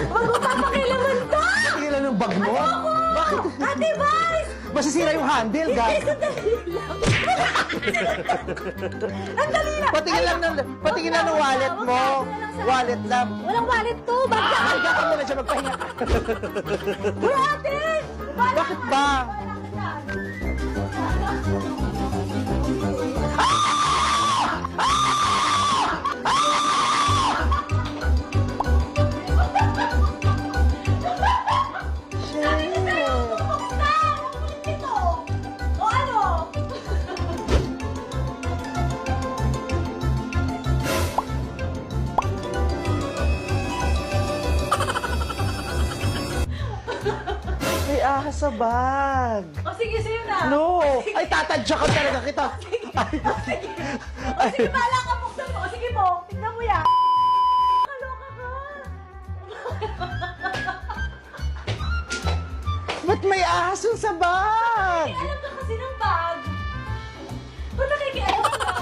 Magpapakilaman ka! Pakilan ng bag mo? Bakit? Ate Vice! Masisira yung handle, Hindi, gag. sandali lang. Ang dali lang. Patingin lang ng wallet mo. Wallet lang. Walang wallet to. Bagya. Higa ka muna siya, magpahinga ka. Uy, ate! Bakit ba? O ano? May ahas sa bag. O sige, sa'yo na. No! Ay, tatadya ka talaga kita. O sige, bahala ka, buksan mo. O sige po, tignan mo yan. Kaloka ka. Ba't may ahas yung sa bag? Eh, alam ka kasi ng bag. Ba't nakikialam ka?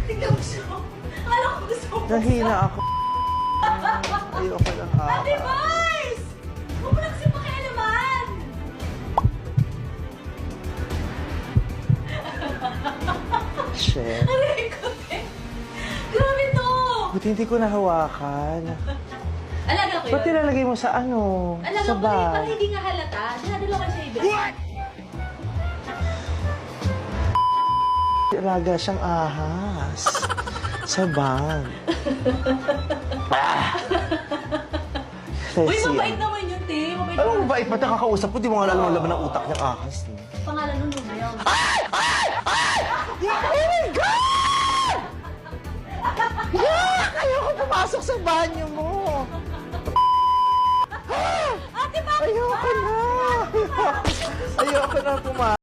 Tignan mo siya. Akala ko gusto mo. Nahina ako. Ayoko ng Ate ahas. Vice! Huwag mo na kasi pakialaman. Shit. Aray ko, te. Grabe to. Buti hindi ko nahawakan. Alaga ko yun. Ba't nilalagay mo sa ano? Alaga Sa ko rin, para bag? hindi nga halata. Dinadala ko siya ibig. Alaga siyang ahas. Sa bag. Uy, mabait naman yun, te. Mabait Anong naman. mabait? Ba't nakakausap ko? Di mo nga alam ang laman ng utak niyang ahas. Pangalan nun mo yun. Oh my God! Yak! Ayoko pumasok sa banyo mo. Ate, bakit Ayoko na. Ayoko na pumasok.